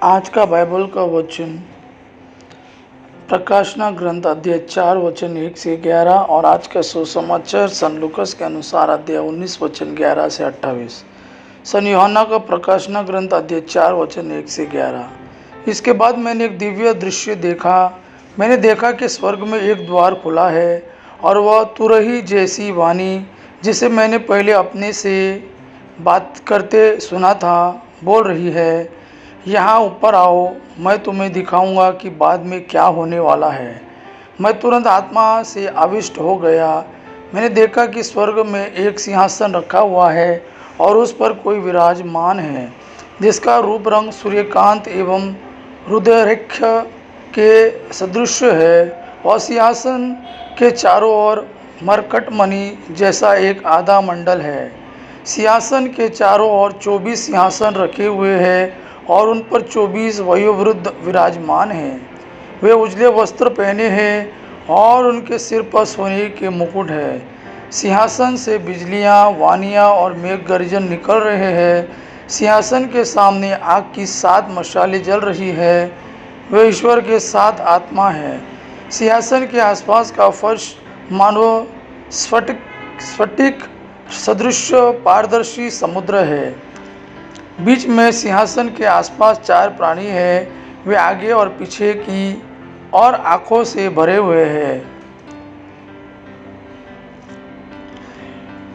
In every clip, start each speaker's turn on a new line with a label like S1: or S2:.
S1: आज का बाइबल का वचन प्रकाशना ग्रंथ अध्याय 4 वचन 1 से 11 और आज का सुसमाचार सन लूकस के अनुसार अध्याय 19 वचन 11 से 28। सन यूहन्ना का प्रकाशना ग्रंथ अध्याय 4 वचन 1 से 11। इसके बाद मैंने एक दिव्य दृश्य देखा। मैंने देखा कि स्वर्ग में एक द्वार खुला है और वह तुरही जैसी वाणी जिसे मैंने पहले अपने से बात करते सुना था बोल रही है, यहाँ ऊपर आओ, मैं तुम्हें दिखाऊंगा कि बाद में क्या होने वाला है। मैं तुरंत आत्मा से आविष्ट हो गया। मैंने देखा कि स्वर्ग में एक सिंहासन रखा हुआ है और उस पर कोई विराजमान है जिसका रूप रंग सूर्यकांत एवं रुद्राक्ष के सदृश है और सिंहासन के चारों ओर मरकटमणि जैसा एक आधा मंडल है। सिंहासन के चारों ओर 24 सिंहासन रखे हुए हैं और उन पर 24 वयोवृद्ध विराजमान हैं। वे उजले वस्त्र पहने हैं और उनके सिर पर सोने के मुकुट है। सिंहासन से बिजलियां, वानियां और मेघ गर्जन निकल रहे हैं। सिंहासन के सामने आग की 7 मशालें जल रही है। वे ईश्वर के 7 आत्मा हैं। सिंहासन के आसपास का फर्श मानो स्फटिक सदृश पारदर्शी समुद्र है। बीच में सिंहासन के आसपास 4 प्राणी हैं। वे आगे और पीछे की और आंखों से भरे हुए हैं।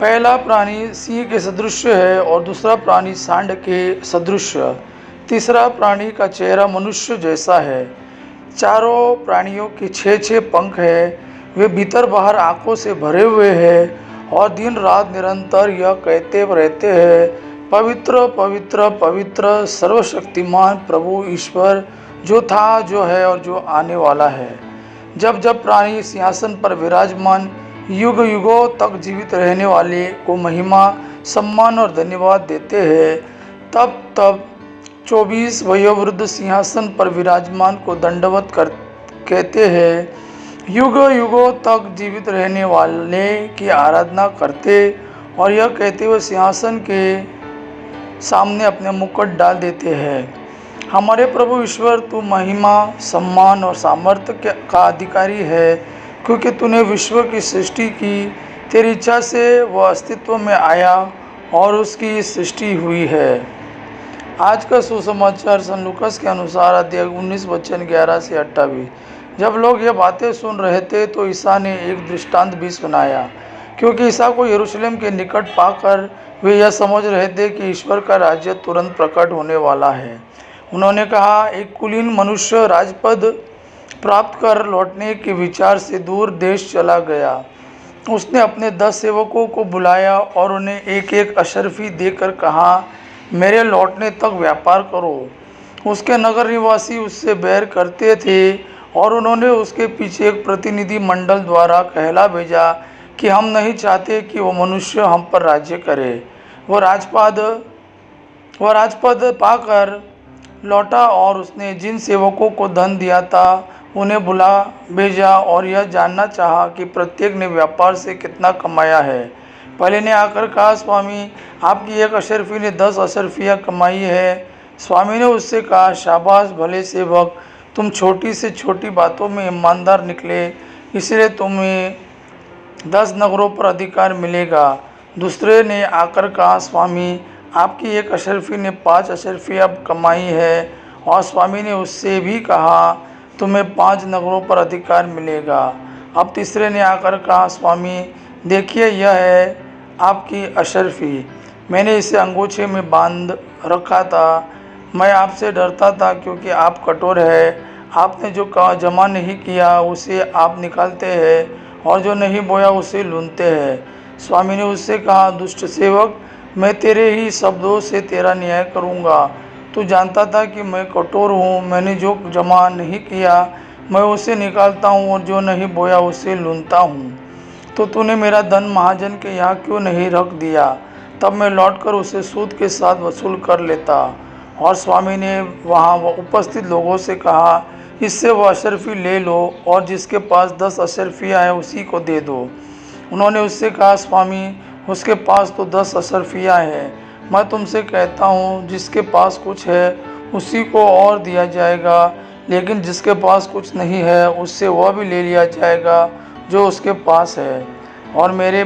S1: पहला प्राणी सिंह के सदृश है और दूसरा प्राणी सांड के सदृश। तीसरा प्राणी का चेहरा मनुष्य जैसा है। चारों प्राणियों के 6-6 पंख हैं। वे भीतर बाहर आंखों से भरे हुए हैं और दिन रात निरंतर यह कहते रहते हैं, पवित्र पवित्र पवित्र सर्वशक्तिमान प्रभु ईश्वर, जो था, जो है और जो आने वाला है। जब जब प्राणी सिंहासन पर विराजमान युग युगों तक जीवित रहने वाले को महिमा, सम्मान और धन्यवाद देते हैं, तब तब 24 वयोवृद्ध सिंहासन पर विराजमान को दंडवत कहते हैं। युग युगों तक जीवित रहने वाले की आराधना करते और यह कहते हुए सिंहासन के सामने अपने मुकुट डाल देते हैं, हमारे प्रभु ईश्वर, तू महिमा, सम्मान और सामर्थ्य का अधिकारी है, क्योंकि तूने विश्व की सृष्टि की। तेरी इच्छा से वह अस्तित्व में आया और उसकी सृष्टि हुई है। आज का सुसमाचार सन लूकस के अनुसार अध्याय 19 वचन 11 से 28। जब लोग ये बातें सुन रहे थे तो ईसा ने एक दृष्टांत भी सुनाया, क्योंकि ईसा को यरूशलेम के निकट पाकर वे यह समझ रहे थे कि ईश्वर का राज्य तुरंत प्रकट होने वाला है। उन्होंने कहा, एक कुलीन मनुष्य राजपद प्राप्त कर लौटने के विचार से दूर देश चला गया। उसने अपने 10 सेवकों को बुलाया और उन्हें एक एक अशर्फी देकर कहा, मेरे लौटने तक व्यापार करो। उसके नगर निवासी उससे बैर करते थे और उन्होंने उसके पीछे एक प्रतिनिधि मंडल द्वारा कहला भेजा कि हम नहीं चाहते कि वो मनुष्य हम पर राज्य करे। वह राजपद पाकर लौटा और उसने जिन सेवकों को धन दिया था उन्हें बुला भेजा और यह जानना चाहा कि प्रत्येक ने व्यापार से कितना कमाया है। पहले ने आकर कहा, स्वामी, आपकी एक अशर्फी ने 10 अशर्फियाँ कमाई है। स्वामी ने उससे कहा, शाबाश भले सेवक, तुम छोटी से छोटी बातों में ईमानदार निकले, इसलिए तुम्हें 10 नगरों पर अधिकार मिलेगा। दूसरे ने आकर कहा, स्वामी, आपकी एक अशर्फी ने 5 अशर्फियाँ कमाई है। और स्वामी ने उससे भी कहा, तुम्हें 5 नगरों पर अधिकार मिलेगा। अब तीसरे ने आकर कहा, स्वामी, देखिए, यह है आपकी अशर्फी, मैंने इसे अंगोछे में बांध रखा था। मैं आपसे डरता था क्योंकि आप कठोर हैं। आपने जो जमा नहीं किया उसे आप निकालते हैं और जो नहीं बोया उसे लूनते हैं। स्वामी ने उससे कहा, दुष्ट सेवक, मैं तेरे ही शब्दों से तेरा न्याय करूँगा। तू जानता था कि मैं कठोर हूँ। मैंने जो जमा नहीं किया मैं उसे निकालता हूँ और जो नहीं बोया उसे लूनता हूँ। तो तूने मेरा धन महाजन के यहाँ क्यों नहीं रख दिया? तब मैं लौटकर उसे सूद के साथ वसूल कर लेता। और स्वामी ने वहाँ उपस्थित लोगों से कहा, इससे वह अशर्फी ले लो और जिसके पास 10 अशर्फियाँ हैं उसी को दे दो। उन्होंने उससे कहा, स्वामी, उसके पास तो 10 अशर्फियाँ हैं। मैं तुमसे कहता हूँ, जिसके पास कुछ है उसी को और दिया जाएगा, लेकिन जिसके पास कुछ नहीं है उससे वह भी ले लिया जाएगा जो उसके पास है। और मेरे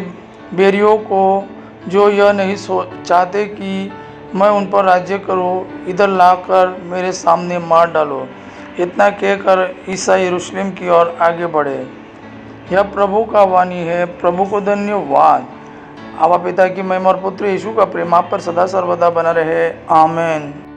S1: बैरियों को जो यह नहीं चाहते कि मैं उन पर राज्य करूं, इधर लाकर मेरे सामने मार डालो। इतना कहकर ईसा यरूशलेम की ओर आगे बढ़े। यह प्रभु का वाणी है। प्रभु को धन्यवाद। आवा पिता की महिमा और पुत्र यीशु का प्रेम आप पर सदा सर्वदा बना रहे। आमीन।